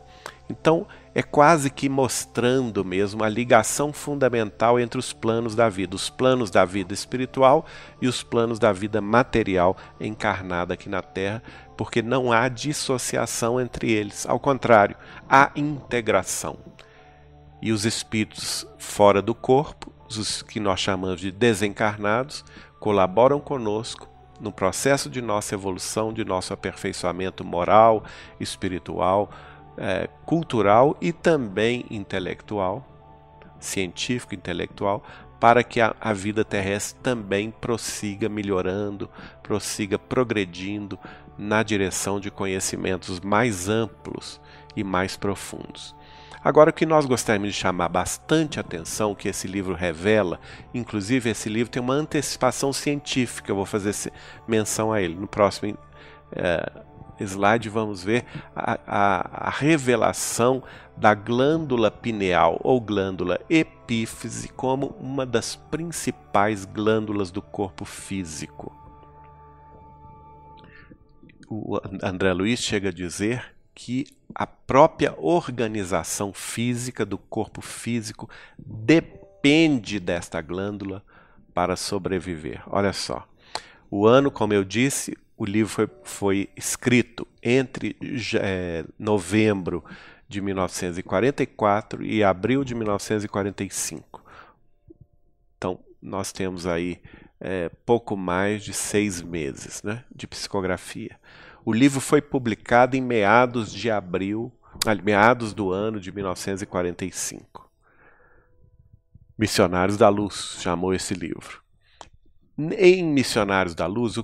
Então, é quase que mostrando mesmo a ligação fundamental entre os planos da vida espiritual e os planos da vida material encarnada aqui na Terra, porque não há dissociação entre eles, ao contrário, há integração. E os espíritos fora do corpo, os que nós chamamos de desencarnados, colaboram conosco no processo de nossa evolução, de nosso aperfeiçoamento moral, espiritual, cultural e também intelectual, científico e intelectual, para que a vida terrestre também prossiga melhorando, prossiga progredindo na direção de conhecimentos mais amplos e mais profundos. Agora, o que nós gostaríamos de chamar bastante atenção, que esse livro revela, inclusive esse livro tem uma antecipação científica, eu vou fazer menção a ele. No próximo slide vamos ver a revelação da glândula pineal ou glândula epífise como uma das principais glândulas do corpo físico. O André Luiz chega a dizer que a própria organização física do corpo físico depende desta glândula para sobreviver. Olha só, o ano, como eu disse, o livro foi escrito entre novembro de 1944 e abril de 1945. Então, nós temos aí pouco mais de 6 meses, né, de psicografia. O livro foi publicado em meados do ano de 1945. Missionários da Luz chamou esse livro. Em Missionários da Luz, no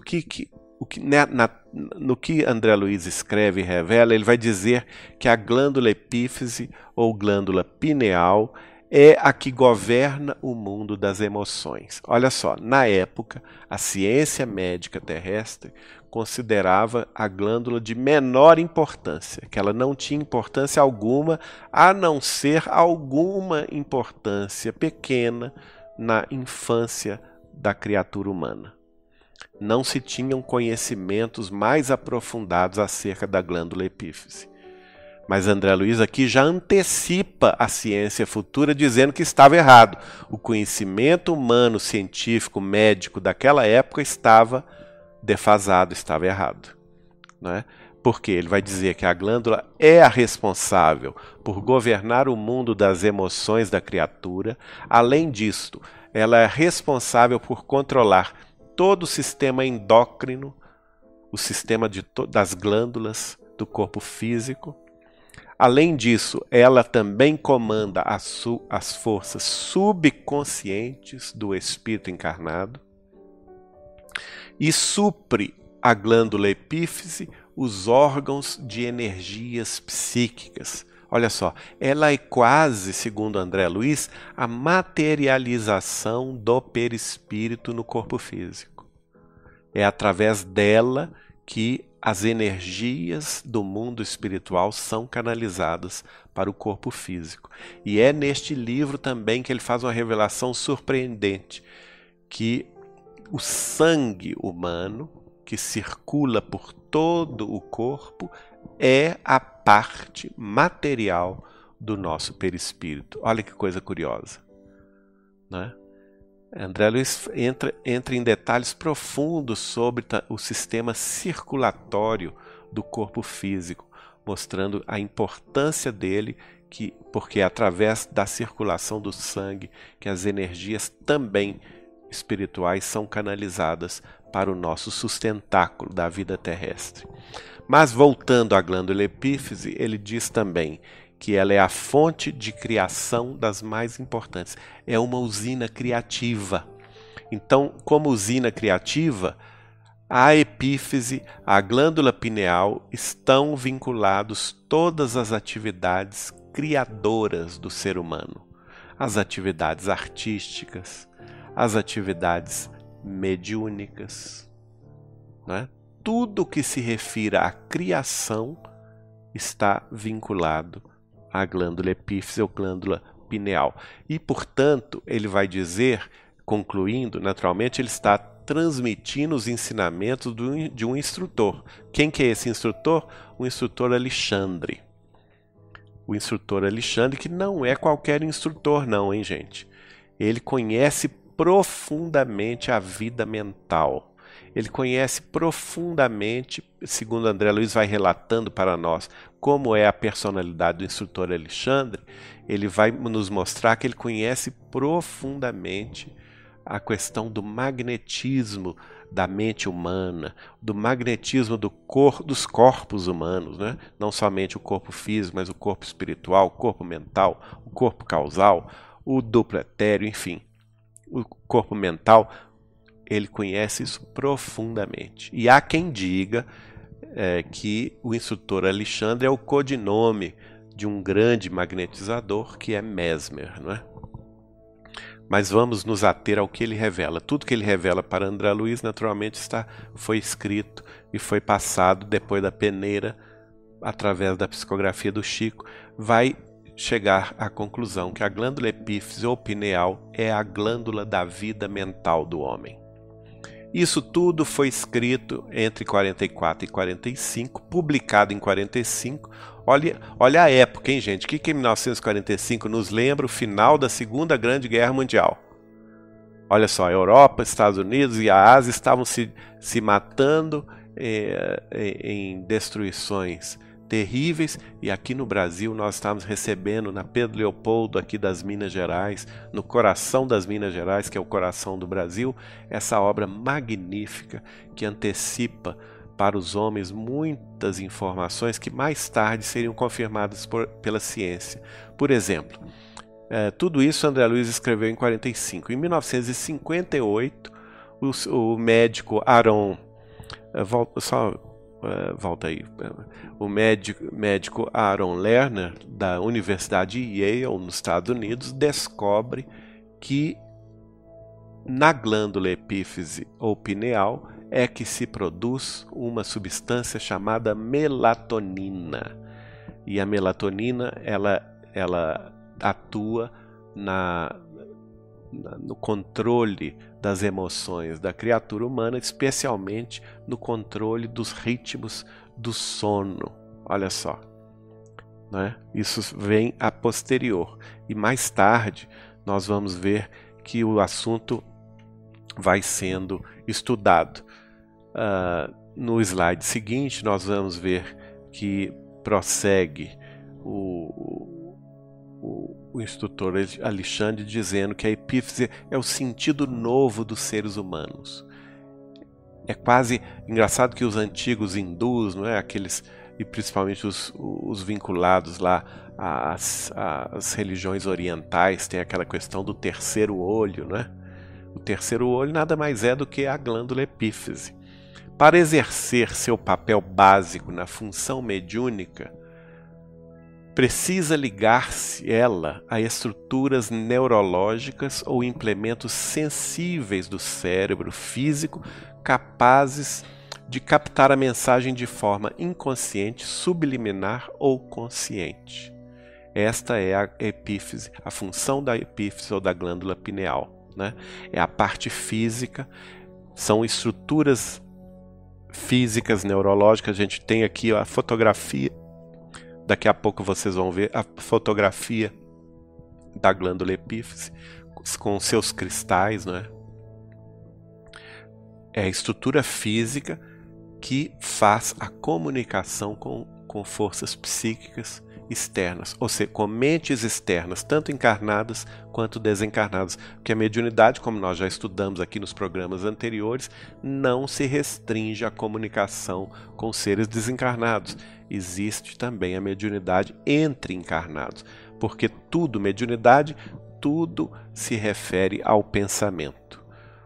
que André Luiz escreve e revela, ele vai dizer que a glândula epífise ou glândula pineal é a que governa o mundo das emoções. Olha só, na época, a ciência médica terrestre considerava a glândula de menor importância, que ela não tinha importância alguma, a não ser alguma importância pequena na infância da criatura humana. Não se tinham conhecimentos mais aprofundados acerca da glândula epífise. Mas André Luiz aqui já antecipa a ciência futura dizendo que estava errado. O conhecimento humano, científico, médico daquela época estava defasado, estava errado. Não é? Porque ele vai dizer que a glândula é a responsável por governar o mundo das emoções da criatura. Além disso, ela é responsável por controlar todo o sistema endócrino, o sistema das glândulas do corpo físico. Além disso, ela também comanda as forças subconscientes do espírito encarnado e supre a glândula epífise os órgãos de energias psíquicas. Olha só, ela é quase, segundo André Luiz, a materialização do perispírito no corpo físico. É através dela que as energias do mundo espiritual são canalizadas para o corpo físico. E é neste livro também que ele faz uma revelação surpreendente, que o sangue humano, que circula por todo o corpo, é a parte material do nosso perispírito. Olha que coisa curiosa, né? André Luiz entra em detalhes profundos sobre o sistema circulatório do corpo físico, mostrando a importância dele, porque é através da circulação do sangue que as energias também espirituais são canalizadas para o nosso sustentáculo da vida terrestre. Mas voltando à glândula epífise, ele diz também que ela é a fonte de criação das mais importantes. É uma usina criativa. Então, como usina criativa, a epífise, a glândula pineal estão vinculados todas as atividades criadoras do ser humano. As atividades artísticas, as atividades mediúnicas, né? Tudo que se refira à criação está vinculado à glândula epífise ou glândula pineal. E, portanto, ele vai dizer, concluindo, naturalmente, ele está transmitindo os ensinamentos de um instrutor. Quem que é esse instrutor? O instrutor Alexandre. O instrutor Alexandre, que não é qualquer instrutor não, hein, gente? Ele conhece profundamente a vida mental. Ele conhece profundamente, segundo André Luiz vai relatando para nós, como é a personalidade do instrutor Alexandre. Ele vai nos mostrar que ele conhece profundamente a questão do magnetismo da mente humana, do magnetismo dos corpos humanos, né? Não somente o corpo físico, mas o corpo espiritual, o corpo mental, o corpo causal, o duplo etéreo, enfim. O corpo mental, ele conhece isso profundamente. E há quem diga que o instrutor Alexandre é o codinome de um grande magnetizador que é Mesmer, não é? Mas vamos nos ater ao que ele revela. Tudo que ele revela para André Luiz, naturalmente, foi escrito e foi passado depois da peneira, através da psicografia do Chico, vai chegar à conclusão que a glândula epífise ou pineal é a glândula da vida mental do homem. Isso tudo foi escrito entre 44 e 45, publicado em 45. Olha a época, hein, gente? O que em 1945 nos lembra o final da Segunda Grande Guerra Mundial? Olha só, a Europa, Estados Unidos e a Ásia estavam se matando em destruições terríveis, e aqui no Brasil nós estávamos recebendo na Pedro Leopoldo, aqui das Minas Gerais, no coração das Minas Gerais, que é o coração do Brasil, essa obra magnífica que antecipa para os homens muitas informações que mais tarde seriam confirmadas pela ciência. Por exemplo, tudo isso André Luiz escreveu em 45. Em 1958, o médico Aaron... volta aí. O médico Aaron Lerner, da Universidade de Yale, nos Estados Unidos, descobre que na glândula epífise ou pineal é que se produz uma substância chamada melatonina. E a melatonina, ela atua no controle das emoções da criatura humana, especialmente no controle dos ritmos do sono. Olha só, né? Isso vem a posterior. E mais tarde nós vamos ver que o assunto vai sendo estudado. No slide seguinte nós vamos ver que prossegue o instrutor Alexandre dizendo que a epífise é o sentido novo dos seres humanos. É quase engraçado que os antigos hindus, não é? Aqueles, e principalmente os vinculados lá às religiões orientais, tem aquela questão do terceiro olho, não é? O terceiro olho nada mais é do que a glândula epífise. Para exercer seu papel básico na função mediúnica, precisa ligar-se ela a estruturas neurológicas ou implementos sensíveis do cérebro físico capazes de captar a mensagem de forma inconsciente, subliminar ou consciente. Esta é a epífise, a função da epífise ou da glândula pineal, né? É a parte física, são estruturas físicas neurológicas. A gente tem aqui a fotografia. Daqui a pouco vocês vão ver a fotografia da glândula epífise com seus cristais, não é? É a estrutura física que faz a comunicação com com forças psíquicas externas, ou seja, com mentes externas, tanto encarnadas quanto desencarnadas, porque a mediunidade, como nós já estudamos aqui nos programas anteriores, não se restringe à comunicação com seres desencarnados. Existe também a mediunidade entre encarnados, porque mediunidade, tudo se refere ao pensamento.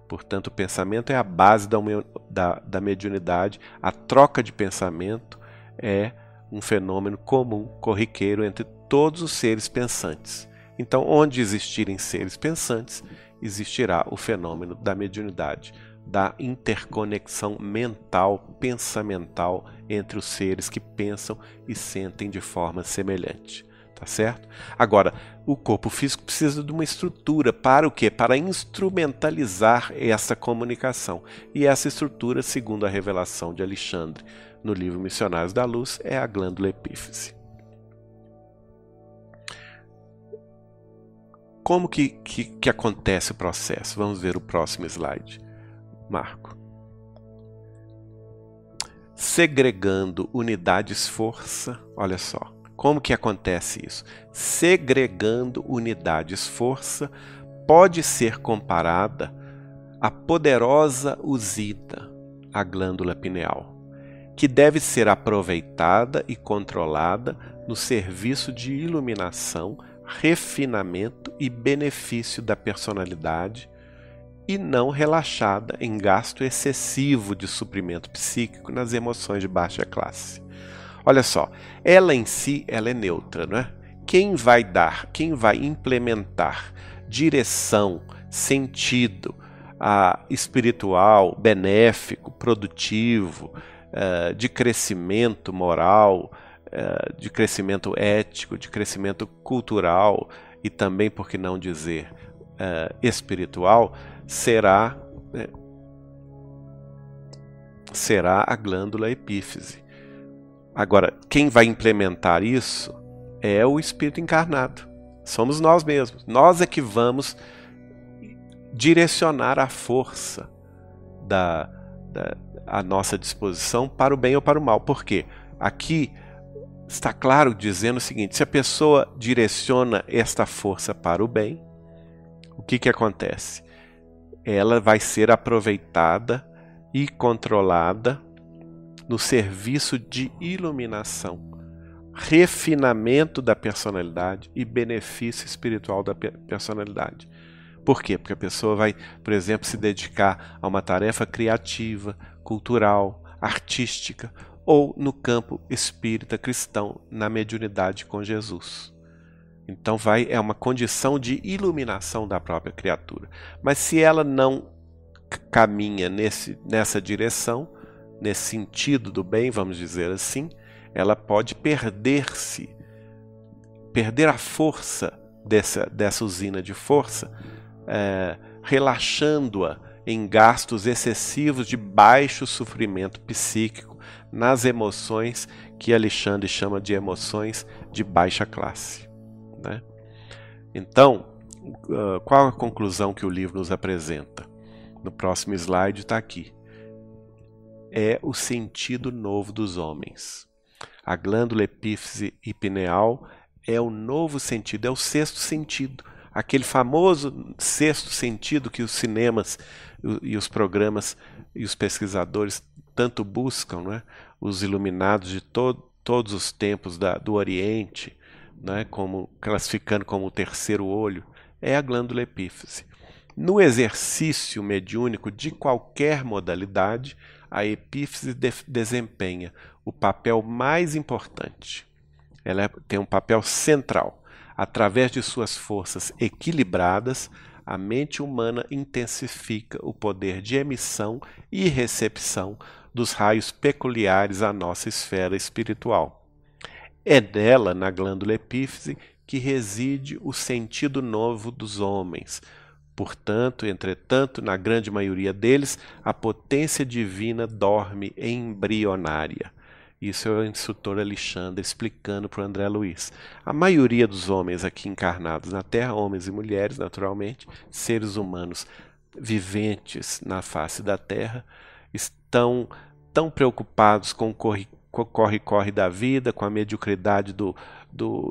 Portanto, o pensamento é a base da mediunidade, a troca de pensamento é um fenômeno comum, corriqueiro entre todos os seres pensantes. Então, onde existirem seres pensantes, existirá o fenômeno da mediunidade, da interconexão mental, pensamental entre os seres que pensam e sentem de forma semelhante. Tá certo? Agora, o corpo físico precisa de uma estrutura para o quê? Para instrumentalizar essa comunicação. E essa estrutura, segundo a revelação de Alexandre no livro Missionários da Luz, é a glândula epífise. Como que acontece o processo? Vamos ver o próximo slide, Marco. Segregando unidades-força, olha só. Como que acontece isso? Segregando unidades-força pode ser comparada à poderosa usina, a glândula pineal, que deve ser aproveitada e controlada no serviço de iluminação, refinamento e benefício da personalidade e não relaxada em gasto excessivo de suprimento psíquico nas emoções de baixa classe. Olha só, ela em si, ela é neutra, não é? Quem vai implementar direção, sentido espiritual, benéfico, produtivo, de crescimento moral, de crescimento ético, de crescimento cultural e também, por que não dizer, espiritual, será a glândula epífise. Agora, quem vai implementar isso é o espírito encarnado. Somos nós mesmos. Nós é que vamos direcionar a força à nossa disposição para o bem ou para o mal. Por quê? Aqui está claro dizendo o seguinte: se a pessoa direciona esta força para o bem, o que acontece? Ela vai ser aproveitada e controlada no serviço de iluminação, refinamento da personalidade e benefício espiritual da personalidade. Por quê? Porque a pessoa vai, por exemplo, se dedicar a uma tarefa criativa, cultural, artística ou no campo espírita cristão, na mediunidade com Jesus. Então é uma condição de iluminação da própria criatura. Mas se ela não caminha nessa direção, nesse sentido do bem, vamos dizer assim, ela pode perder a força dessa usina de força, relaxando-a em gastos excessivos de baixo sofrimento psíquico nas emoções que Alexandre chama de emoções de baixa classe, né? Então, qual a conclusão que o livro nos apresenta? No próximo slide está aqui. É o sentido novo dos homens. A glândula epífise e pineal é o novo sentido, é o sexto sentido. Aquele famoso sexto sentido que os cinemas e os programas e os pesquisadores tanto buscam, não é? Os iluminados de todos os tempos do Oriente, não é? Classificando como o terceiro olho, é a glândula epífise. No exercício mediúnico de qualquer modalidade, a epífise desempenha o papel mais importante. Ela tem um papel central. Através de suas forças equilibradas, a mente humana intensifica o poder de emissão e recepção dos raios peculiares à nossa esfera espiritual. É nela, na glândula epífise, que reside o sentido novo dos homens. Portanto, entretanto, na grande maioria deles, a potência divina dorme embrionária. Isso é o instrutor Alexandre explicando para o André Luiz. A maioria dos homens aqui encarnados na Terra, homens e mulheres, naturalmente, seres humanos viventes na face da Terra, estão tão preocupados com corre-corre da vida, com a mediocridade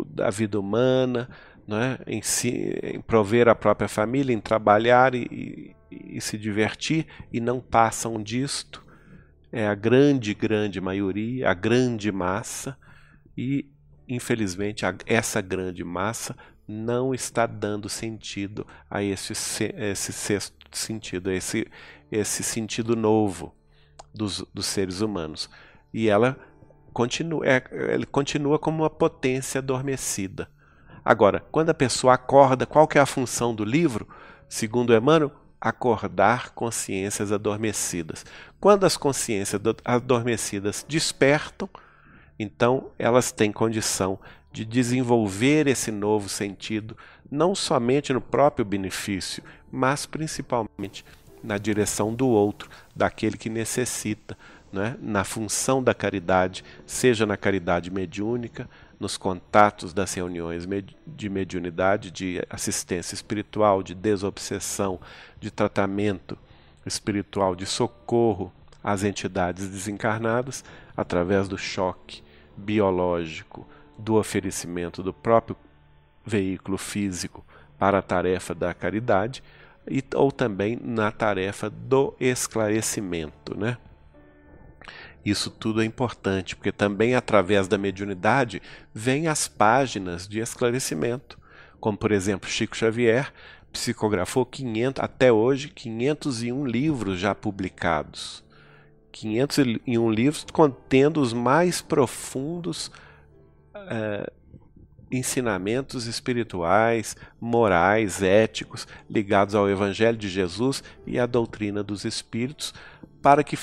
da vida humana, não é? Em prover a própria família, em trabalhar e se divertir, e não passam disto. É a grande maioria, a grande massa, e infelizmente essa grande massa não está dando sentido a esse sexto sentido, esse sentido novo dos seres humanos. E ela continua como uma potência adormecida. Agora, quando a pessoa acorda, qual que é a função do livro? Segundo Emmanuel, acordar consciências adormecidas. Quando as consciências adormecidas despertam, então elas têm condição de desenvolver esse novo sentido, não somente no próprio benefício, mas principalmente na direção do outro, daquele que necessita, né? Na função da caridade, seja na caridade mediúnica, nos contatos das reuniões de mediunidade, de assistência espiritual, de desobsessão, de tratamento espiritual, de socorro às entidades desencarnadas, através do choque biológico, do oferecimento do próprio veículo físico para a tarefa da caridade, ou também na tarefa do esclarecimento, né? Isso tudo é importante, porque também através da mediunidade vêm as páginas de esclarecimento, como por exemplo Chico Xavier psicografou até hoje 501 livros já publicados. 501 livros contendo os mais profundos ensinamentos espirituais, morais, éticos, ligados ao Evangelho de Jesus e à doutrina dos Espíritos, para que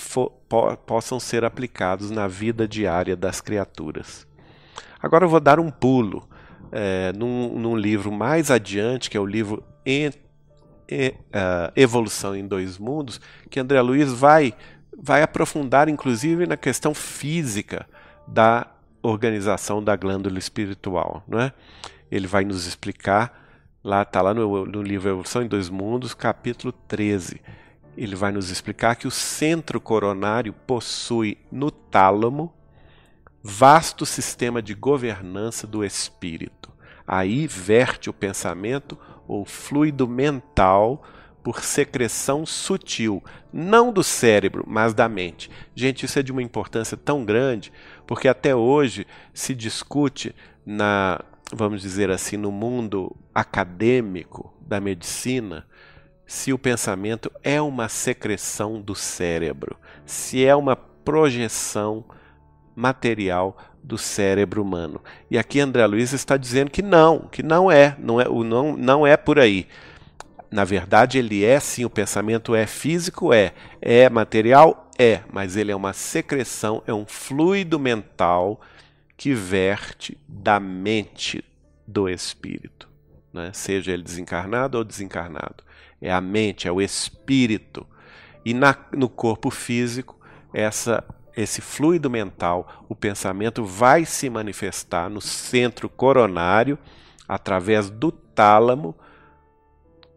possam ser aplicados na vida diária das criaturas. Agora eu vou dar um pulo num livro mais adiante, que é o livro Evolução em Dois Mundos, que André Luiz vai aprofundar, inclusive, na questão física da organização da glândula espiritual, não é? Ele vai nos explicar, está lá no livro Evolução em Dois Mundos, capítulo 13, ele vai nos explicar que o centro coronário possui no tálamo vasto sistema de governança do espírito. Aí verte o pensamento ou fluido mental por secreção sutil, não do cérebro, mas da mente. Gente, isso é de uma importância tão grande, porque até hoje se discute vamos dizer assim, no mundo acadêmico da medicina, se o pensamento é uma secreção do cérebro, se é uma projeção material do cérebro humano. E aqui André Luiz está dizendo que não é por aí. Na verdade, ele é sim, o pensamento é físico, é material, mas ele é uma secreção, é um fluido mental que verte da mente do espírito, né? Seja ele desencarnado ou desencarnado. É a mente, é o espírito. E no corpo físico, esse fluido mental, o pensamento vai se manifestar no centro coronário, através do tálamo,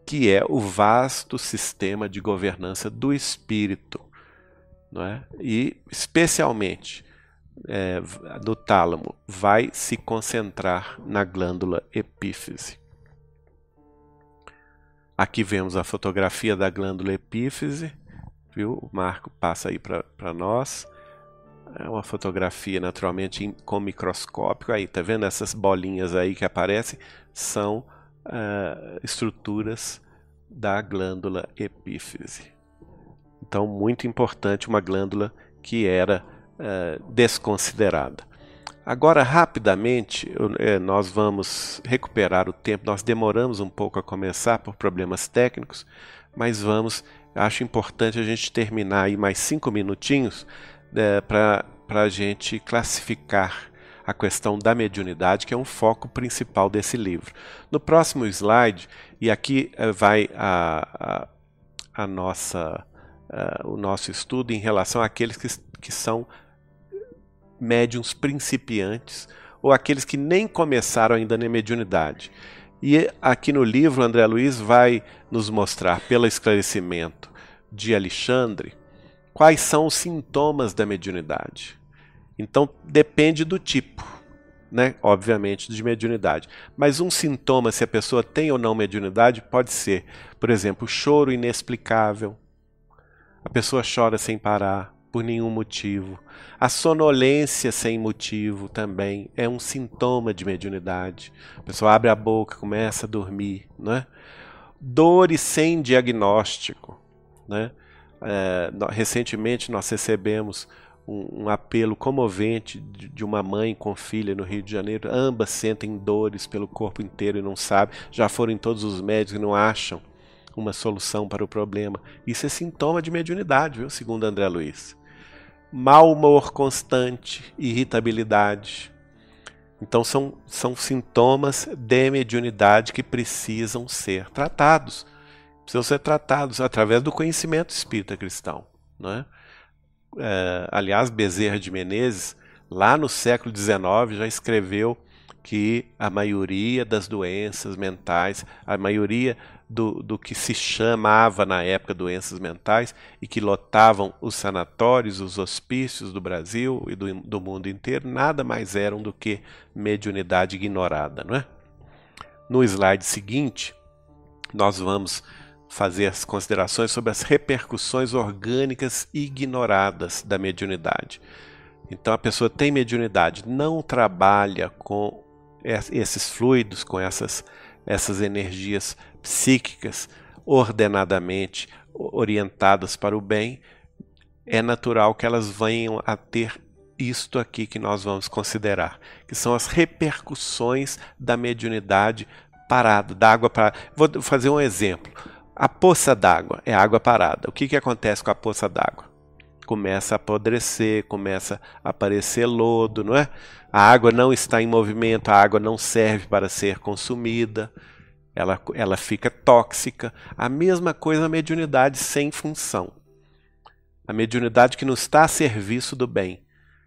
que é o vasto sistema de governança do espírito, não é? E especialmente no tálamo vai se concentrar na glândula epífise. Aqui vemos a fotografia da glândula epífise, viu? O Marco passa aí para nós. É uma fotografia naturalmente com microscópio. Aí, tá vendo essas bolinhas aí que aparecem? São estruturas da glândula epífise. Então, muito importante, uma glândula que era desconsiderada. Agora, rapidamente, nós vamos recuperar o tempo. Nós demoramos um pouco a começar por problemas técnicos, mas acho importante a gente terminar aí mais 5 minutinhos para a gente classificar a questão da mediunidade, que é um foco principal desse livro. No próximo slide, e aqui vai o nosso estudo em relação àqueles que são médiuns principiantes ou aqueles que nem começaram ainda na mediunidade. E aqui no livro, André Luiz vai nos mostrar, pelo esclarecimento de Alexandre, quais são os sintomas da mediunidade. Então depende do tipo, né? Obviamente, de mediunidade. Mas um sintoma, se a pessoa tem ou não mediunidade, pode ser, por exemplo, choro inexplicável. A pessoa chora sem parar, por nenhum motivo. A sonolência sem motivo também é um sintoma de mediunidade. A pessoa abre a boca, começa a dormir, né? Dores sem diagnóstico, né? Recentemente nós recebemos um apelo comovente de uma mãe com filha no Rio de Janeiro. Ambas sentem dores pelo corpo inteiro e não sabem. Já foram em todos os médicos e não acham uma solução para o problema. Isso é sintoma de mediunidade, viu? Segundo André Luiz. Mau humor constante, irritabilidade. Então são sintomas de mediunidade que precisam ser tratados. Precisam ser tratados através do conhecimento espírita cristão, não é? Aliás, Bezerra de Menezes, lá no século XIX, já escreveu que a maioria das doenças mentais, a maioria do que se chamava na época doenças mentais e que lotavam os sanatórios, os hospícios do Brasil e do mundo inteiro, nada mais eram do que mediunidade ignorada, não é? No slide seguinte, nós vamos fazer as considerações sobre as repercussões orgânicas ignoradas da mediunidade. Então a pessoa tem mediunidade, não trabalha com esses fluidos, com essas energias psíquicas ordenadamente orientadas para o bem, é natural que elas venham a ter isto aqui que nós vamos considerar, que são as repercussões da mediunidade parada, da água parada. Vou fazer um exemplo. A poça d'água é água parada. O que acontece com a poça d'água? Começa a apodrecer, começa a aparecer lodo, não é? A água não está em movimento, a água não serve para ser consumida, ela fica tóxica. A mesma coisa a mediunidade sem função. A mediunidade que não está a serviço do bem.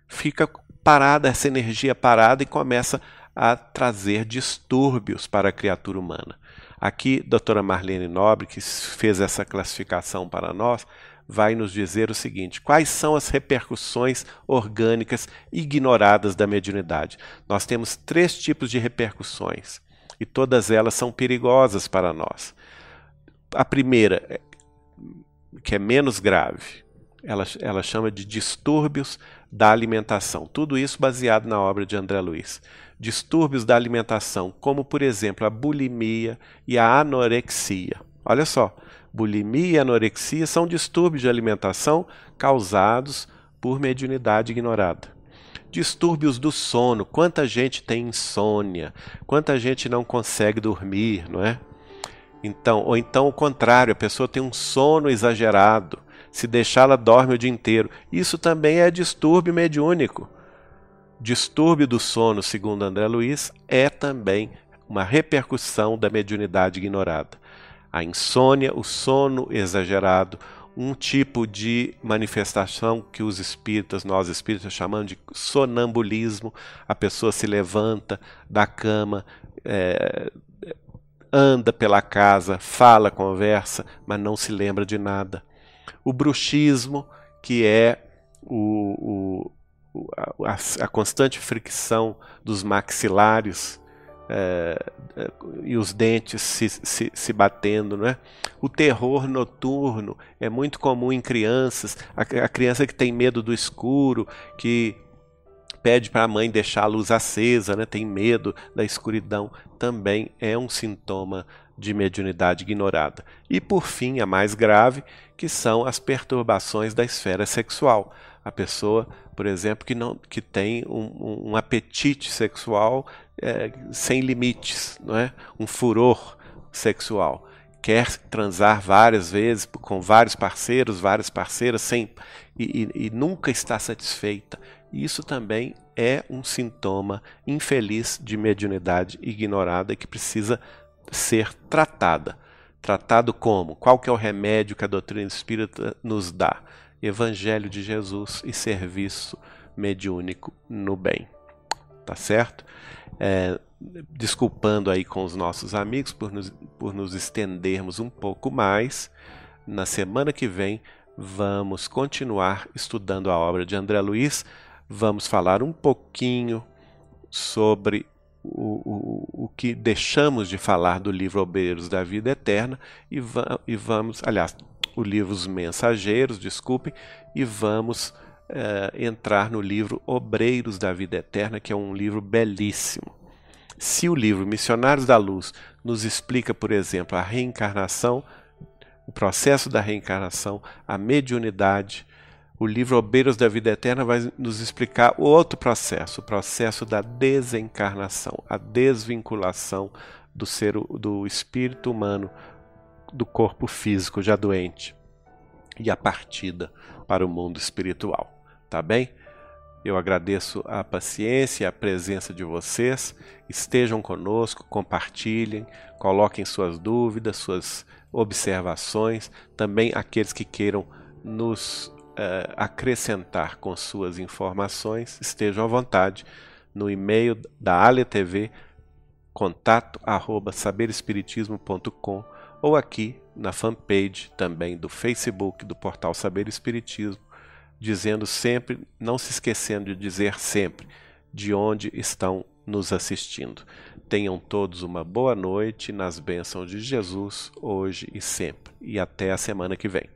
Fica parada, essa energia parada, e começa a trazer distúrbios para a criatura humana. Aqui, a doutora Marlene Nobre, que fez essa classificação para nós, vai nos dizer o seguinte: quais são as repercussões orgânicas ignoradas da mediunidade? Nós temos 3 tipos de repercussões e todas elas são perigosas para nós. A primeira, que é menos grave, ela chama de distúrbios da alimentação. Tudo isso baseado na obra de André Luiz. Distúrbios da alimentação, como por exemplo a bulimia e a anorexia. Olha só, bulimia e anorexia são distúrbios de alimentação causados por mediunidade ignorada. Distúrbios do sono, quanta gente tem insônia, quanta gente não consegue dormir, não é? Ou então o contrário, a pessoa tem um sono exagerado, se deixar ela dorme o dia inteiro. Isso também é distúrbio mediúnico. Distúrbio do sono, segundo André Luiz, é também uma repercussão da mediunidade ignorada. A insônia, o sono exagerado, um tipo de manifestação que os espíritas, nós espíritas, chamamos de sonambulismo. A pessoa se levanta da cama, anda pela casa, fala, conversa, mas não se lembra de nada. O bruxismo, que é a constante fricção dos maxilares e os dentes se batendo, não é? O terror noturno é muito comum em crianças. A criança que tem medo do escuro, que pede para a mãe deixar a luz acesa, né? Tem medo da escuridão, também é um sintoma de mediunidade ignorada. E por fim, a mais grave, que são as perturbações da esfera sexual. A pessoa, por exemplo, que tem um apetite sexual sem limites, não é? Um furor sexual. Quer transar várias vezes com vários parceiros, várias parceiras, e nunca está satisfeita. Isso também é um sintoma infeliz de mediunidade ignorada que precisa ser tratada. Tratado como? Qual que é o remédio que a doutrina espírita nos dá? Evangelho de Jesus e serviço mediúnico no bem. Tá certo? Desculpando aí com os nossos amigos por nos estendermos um pouco mais. Na semana que vem vamos continuar estudando a obra de André Luiz, Vamos falar um pouquinho sobre o que deixamos de falar do livro Obreiros da Vida Eterna e vamos, aliás, o livro Os Mensageiros, desculpem, e vamos entrar no livro Obreiros da Vida Eterna, que é um livro belíssimo. Se o livro Missionários da Luz nos explica, por exemplo, a reencarnação, o processo da reencarnação, a mediunidade, o livro Obreiros da Vida Eterna vai nos explicar outro processo, o processo da desencarnação, a desvinculação do espírito humano do corpo físico já doente e a partida para o mundo espiritual. Tá bem? Eu agradeço a paciência e a presença de vocês. Estejam conosco, compartilhem, coloquem suas dúvidas, suas observações. Também aqueles que queiram nos acrescentar com suas informações, estejam à vontade no e-mail da Ale TV, contato@saberespiritismo.com, ou aqui na fanpage também do Facebook do Portal Saber Espiritismo, dizendo sempre, não se esquecendo de dizer sempre, de onde estão nos assistindo. Tenham todos uma boa noite nas bênçãos de Jesus, hoje e sempre. E até a semana que vem.